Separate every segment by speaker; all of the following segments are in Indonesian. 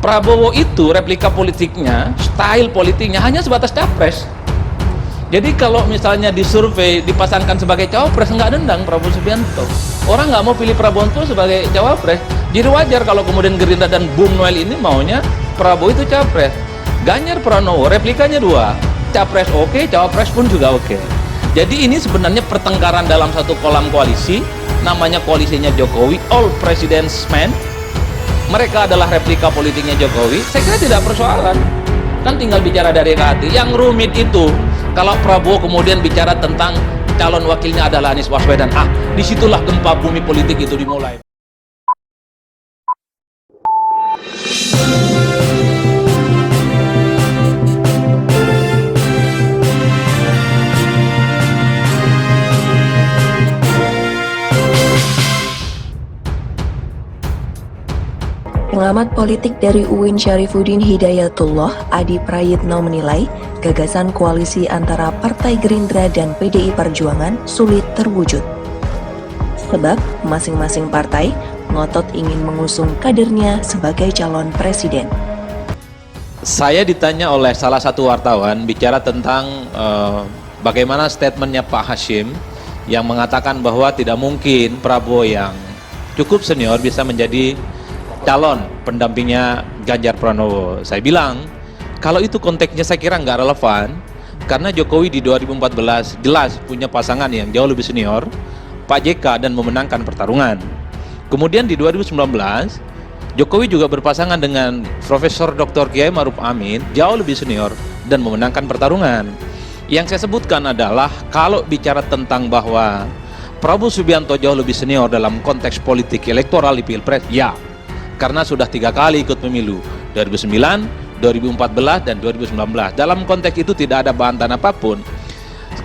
Speaker 1: Prabowo itu replika politiknya, style politiknya hanya sebatas capres. Jadi kalau misalnya disurvei dipasangkan sebagai cawapres, nggak nendang Prabowo Subianto. Orang nggak mau pilih Prabowo itu sebagai cawapres. Jadi wajar kalau kemudian Gerindra dan Bung Noel ini maunya Prabowo itu capres. Ganjar Pranowo replikanya dua, capres oke, cawapres pun juga oke. Jadi ini sebenarnya pertengkaran dalam satu kolam koalisi, namanya koalisinya Jokowi, all president's men. Mereka adalah replika politiknya Jokowi. Saya kira tidak persoalan, kan tinggal bicara dari hati. Yang rumit itu kalau Prabowo kemudian bicara tentang calon wakilnya adalah Anies Baswedan. Disitulah gempa bumi politik itu dimulai.
Speaker 2: Pengamat politik dari UIN Syarifuddin Hidayatullah, Adi Prayitno menilai gagasan koalisi antara Partai Gerindra dan PDI Perjuangan sulit terwujud. Sebab masing-masing partai ngotot ingin mengusung kadernya sebagai calon presiden.
Speaker 1: Saya ditanya oleh salah satu wartawan bicara tentang bagaimana statementnya Pak Hashim yang mengatakan bahwa tidak mungkin Prabowo yang cukup senior bisa menjadi calon pendampingnya Ganjar Pranowo. Saya bilang, kalau itu konteksnya saya kira nggak relevan, karena Jokowi di 2014 jelas punya pasangan yang jauh lebih senior, Pak JK, dan memenangkan pertarungan. Kemudian di 2019, Jokowi juga berpasangan dengan Profesor Dr. Kiai Maruf Amin, jauh lebih senior, dan memenangkan pertarungan. Yang saya sebutkan adalah, kalau bicara tentang bahwa Prabowo Subianto jauh lebih senior dalam konteks politik elektoral di Pilpres, ya, karena sudah 3 kali ikut pemilu, 2009, 2014, dan 2019. Dalam konteks itu tidak ada bantahan apapun.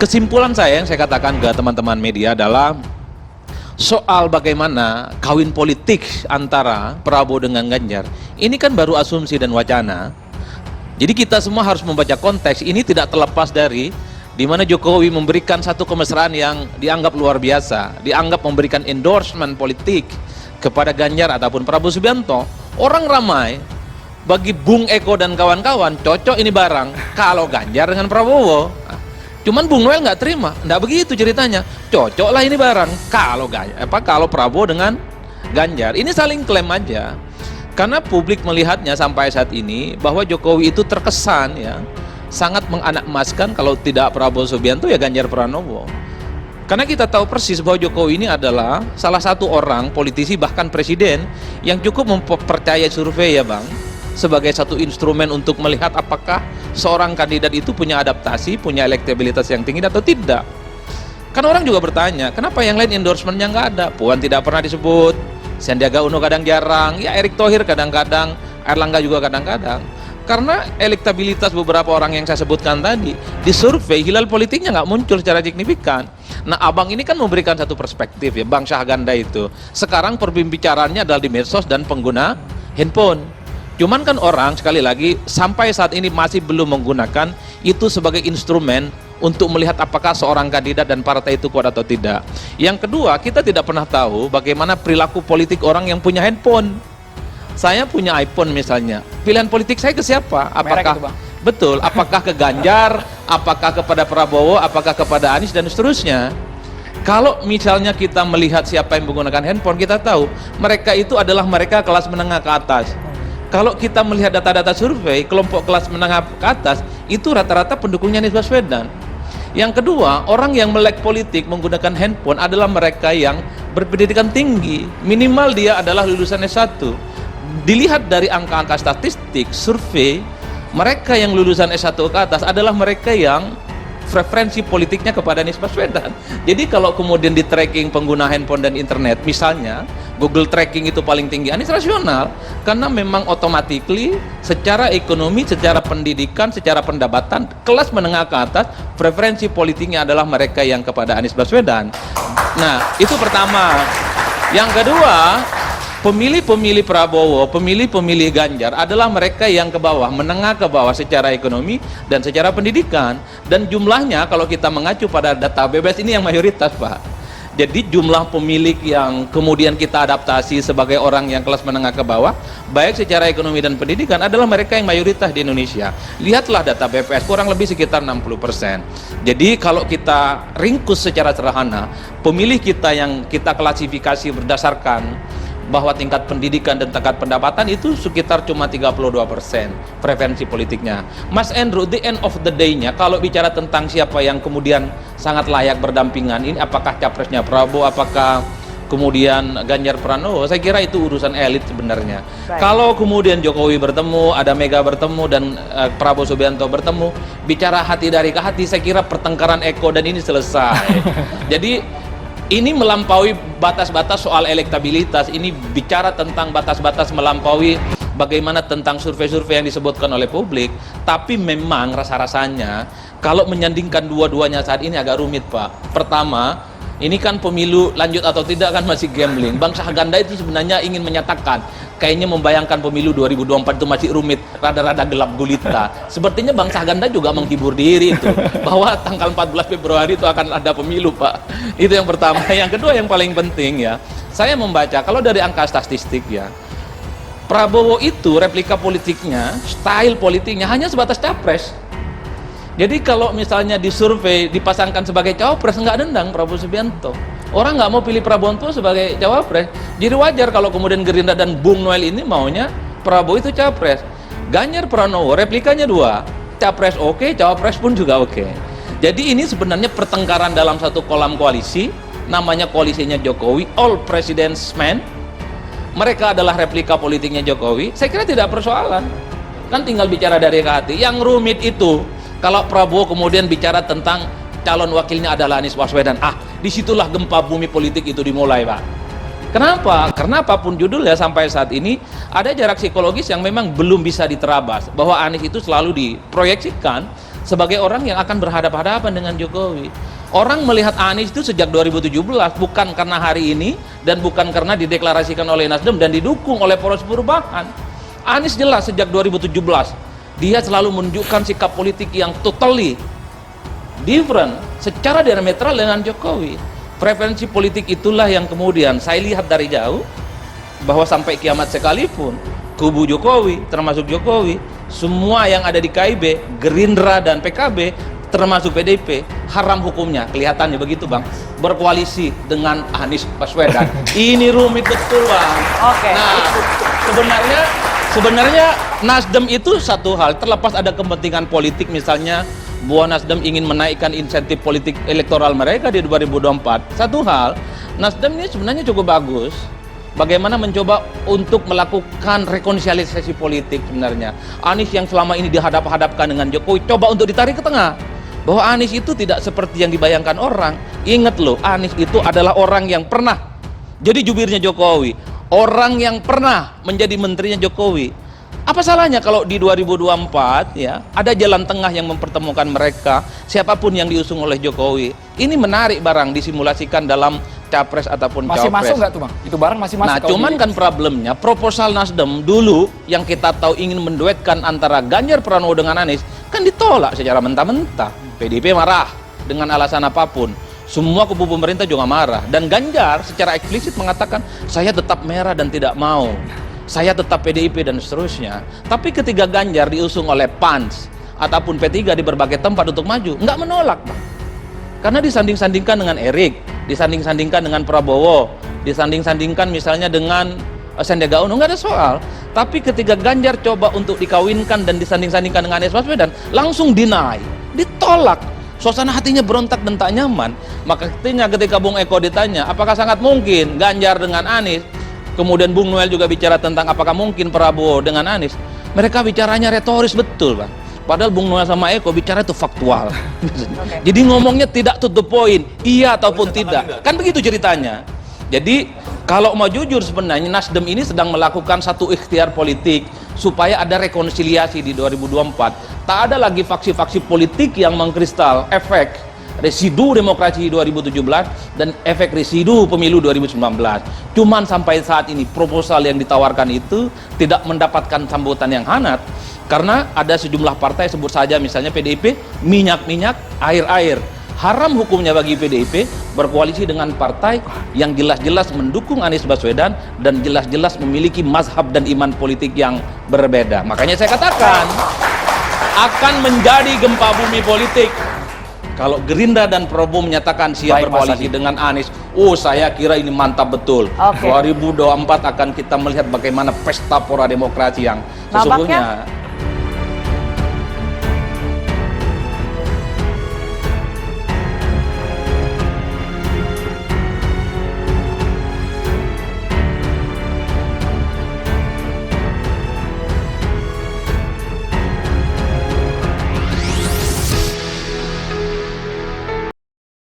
Speaker 1: Kesimpulan saya yang saya katakan ke teman-teman media adalah soal bagaimana kawin politik antara Prabowo dengan Ganjar. Ini kan baru asumsi dan wacana. Jadi kita semua harus membaca konteks. Ini tidak terlepas dari di mana Jokowi memberikan satu kemesraan yang dianggap luar biasa, dianggap memberikan endorsement politik kepada Ganjar ataupun Prabowo Subianto. Orang ramai, bagi Bung Eko dan kawan-kawan cocok ini barang kalau Ganjar dengan Prabowo. Cuman Bung Noel nggak terima, nggak begitu ceritanya. Cocoklah ini barang kalau Prabowo dengan Ganjar. Ini saling klaim aja. Karena publik melihatnya sampai saat ini bahwa Jokowi itu terkesan ya sangat menganakmaskan kalau tidak Prabowo Subianto ya Ganjar Pranowo. Karena kita tahu persis bahwa Jokowi ini adalah salah satu orang politisi bahkan presiden yang cukup mempercayai survei ya Bang, sebagai satu instrumen untuk melihat apakah seorang kandidat itu punya adaptasi, punya elektabilitas yang tinggi atau tidak. Kan orang juga bertanya, kenapa yang lain endorsementnya nggak ada? Puan tidak pernah disebut, Sandiaga Uno kadang jarang, ya Erick Thohir kadang-kadang, Erlangga juga kadang-kadang. Karena elektabilitas beberapa orang yang saya sebutkan tadi di survei hilal politiknya nggak muncul secara signifikan. Nah abang ini kan memberikan satu perspektif ya, Bang Syahganda itu sekarang perbincangannya adalah di medsos dan pengguna handphone. Cuman kan orang sekali lagi sampai saat ini masih belum menggunakan itu sebagai instrumen untuk melihat apakah seorang kandidat dan partai itu kuat atau tidak. Yang kedua, kita tidak pernah tahu bagaimana perilaku politik orang yang punya handphone. Saya punya iPhone misalnya, pilihan politik saya ke siapa? Apakah itu, Bang? Betul, apakah ke Ganjar, apakah kepada Prabowo, apakah kepada Anies dan seterusnya. Kalau misalnya kita melihat siapa yang menggunakan handphone, kita tahu mereka itu adalah mereka kelas menengah ke atas. Kalau kita melihat data-data survei, kelompok kelas menengah ke atas itu rata-rata pendukungnya Anies Baswedan. Yang kedua, orang yang melek politik menggunakan handphone adalah mereka yang berpendidikan tinggi, minimal dia adalah lulusan S1. Dilihat dari angka-angka statistik survei, mereka yang lulusan S1 ke atas adalah mereka yang preferensi politiknya kepada Anies Baswedan. Jadi kalau kemudian di tracking pengguna handphone dan internet, misalnya Google tracking itu paling tinggi Anies rasional, karena memang automatically secara ekonomi, secara pendidikan, secara pendapatan, kelas menengah ke atas preferensi politiknya adalah mereka yang kepada Anies Baswedan. Nah itu pertama. Yang kedua, pemilih-pemilih Prabowo, pemilih-pemilih Ganjar adalah mereka yang ke bawah, menengah ke bawah secara ekonomi dan secara pendidikan. Dan jumlahnya kalau kita mengacu pada data BBS ini yang mayoritas Pak. Jadi jumlah pemilih yang kemudian kita adaptasi sebagai orang yang kelas menengah ke bawah, baik secara ekonomi dan pendidikan, adalah mereka yang mayoritas di Indonesia. Lihatlah data BPS, kurang lebih sekitar 60%. Jadi kalau kita ringkus secara sederhana, pemilih kita yang kita klasifikasi berdasarkan bahwa tingkat pendidikan dan tingkat pendapatan itu sekitar cuma 32% preferensi politiknya. Mas Andrew, the end of the day-nya, kalau bicara tentang siapa yang kemudian sangat layak berdampingan, ini apakah capresnya Prabowo, apakah kemudian Ganjar Pranowo, saya kira itu urusan elit sebenarnya.
Speaker 3: Baik.
Speaker 1: Kalau kemudian Jokowi bertemu, ada Mega bertemu, dan Prabowo Subianto bertemu, bicara hati dari ke hati, saya kira pertengkaran Eko dan ini selesai. Jadi ini melampaui batas-batas soal elektabilitas. Ini bicara tentang batas-batas melampaui bagaimana tentang survei-survei yang disebutkan oleh publik. Tapi memang rasa-rasanya kalau menyandingkan dua-duanya saat ini agak rumit, Pak. Pertama, ini kan pemilu lanjut atau tidak kan masih gambling. Bang Syahganda itu sebenarnya ingin menyatakan, kayaknya membayangkan pemilu 2024 itu masih rumit, rada-rada gelap gulita. Sepertinya Bang Syahganda juga menghibur diri itu, bahwa tanggal 14 Februari itu akan ada pemilu, Pak. Itu yang pertama. Yang kedua yang paling penting ya, saya membaca kalau dari angka statistik ya, Prabowo itu replika politiknya, style politiknya hanya sebatas capres. Jadi kalau misalnya disurvei dipasangkan sebagai cawapres, nggak dendang Prabowo Subianto. Orang nggak mau pilih Prabowo sebagai cawapres. Jadi wajar kalau kemudian Gerindra dan Bung Noel ini maunya Prabowo itu capres. Ganjar Pranowo replikanya dua, capres oke, cawapres pun juga oke. Jadi ini sebenarnya pertengkaran dalam satu kolam koalisi, namanya koalisinya Jokowi, all president's men. Mereka adalah replika politiknya Jokowi. Saya kira tidak persoalan. Kan tinggal bicara dari ke hati. Yang rumit itu kalau Prabowo kemudian bicara tentang calon wakilnya adalah Anies Baswedan. Disitulah gempa bumi politik itu dimulai, Pak. Kenapa? Karena apapun judulnya sampai saat ini ada jarak psikologis yang memang belum bisa diterabas. Bahwa Anies itu selalu diproyeksikan sebagai orang yang akan berhadapan-hadapan dengan Jokowi. Orang melihat Anies itu sejak 2017, bukan karena hari ini dan bukan karena dideklarasikan oleh Nasdem dan didukung oleh poros perubahan. Anies jelas sejak 2017 dia selalu menunjukkan sikap politik yang totally different, secara diametral dengan Jokowi. Preferensi politik itulah yang kemudian saya lihat dari jauh, bahwa sampai kiamat sekalipun kubu Jokowi, termasuk Jokowi, semua yang ada di KIB, Gerindra dan PKB, termasuk PDIP, haram hukumnya, kelihatannya begitu, Bang, berkoalisi dengan Anies Baswedan. Ini rumit betul, Bang.
Speaker 3: Oke.
Speaker 1: Nah, sebenarnya Nasdem itu satu hal, terlepas ada kepentingan politik, misalnya bahwa Nasdem ingin menaikkan insentif politik elektoral mereka di 2024. Satu hal, Nasdem ini sebenarnya cukup bagus. Bagaimana mencoba untuk melakukan rekonsiliasi politik sebenarnya. Anies yang selama ini dihadap-hadapkan dengan Jokowi, coba untuk ditarik ke tengah. Bahwa Anies itu tidak seperti yang dibayangkan orang. Ingat loh, Anies itu adalah orang yang pernah jadi jubirnya Jokowi. Orang yang pernah menjadi menterinya Jokowi. Apa salahnya kalau di 2024 ya ada jalan tengah yang mempertemukan mereka, siapapun yang diusung oleh Jokowi. Ini menarik barang disimulasikan dalam capres ataupun
Speaker 4: masih
Speaker 1: cawapres.
Speaker 4: masuk nggak tuh, Bang? Itu barang masih masuk.
Speaker 1: Nah, cuman kan problemnya proposal Nasdem dulu yang kita tahu ingin menduetkan antara Ganjar Pranowo dengan Anies kan ditolak secara mentah-mentah. PDIP marah dengan alasan apapun. Semua kubu pemerintah juga marah, dan Ganjar secara eksplisit mengatakan saya tetap merah dan tidak mau. Saya tetap PDIP dan seterusnya. Tapi ketika Ganjar diusung oleh PAN ataupun P3 di berbagai tempat untuk maju, nggak menolak, Pak. Karena disanding-sandingkan dengan Erik, disanding-sandingkan dengan Prabowo, disanding-sandingkan misalnya dengan Sandiaga Uno, nggak ada soal. Tapi ketika Ganjar coba untuk dikawinkan dan disanding-sandingkan dengan Anies Baswedan, langsung deny, ditolak. Suasana hatinya berontak dan tak nyaman. Maka ketika Bung Eko ditanya, apakah sangat mungkin Ganjar dengan Anies? Kemudian Bung Noel juga bicara tentang apakah mungkin Prabowo dengan Anies. Mereka bicaranya retoris betul, Bang. Padahal Bung Noel sama Eko bicara itu faktual. Jadi ngomongnya tidak to the point, iya ataupun tidak. Kan begitu ceritanya. Jadi kalau mau jujur sebenarnya Nasdem ini sedang melakukan satu ikhtiar politik supaya ada rekonsiliasi di 2024. Tak ada lagi faksi-faksi politik yang mengkristal efek residu demokrasi 2017 dan efek residu pemilu 2019. Cuman sampai saat ini proposal yang ditawarkan itu tidak mendapatkan sambutan yang hangat karena ada sejumlah partai, sebut saja misalnya PDIP, minyak-minyak, air-air. Haram hukumnya bagi PDIP berkoalisi dengan partai yang jelas-jelas mendukung Anies Baswedan dan jelas-jelas memiliki mazhab dan iman politik yang berbeda. Makanya saya katakan akan menjadi gempa bumi politik kalau Gerindra dan Prabowo menyatakan siap
Speaker 3: Baik, Mas
Speaker 1: berkoalisi
Speaker 3: Adi.
Speaker 1: dengan Anies. Oh, saya kira ini mantap betul.
Speaker 4: Oke.
Speaker 1: 2024 akan kita melihat bagaimana pesta pora demokrasi yang
Speaker 4: Nampaknya
Speaker 1: sesungguhnya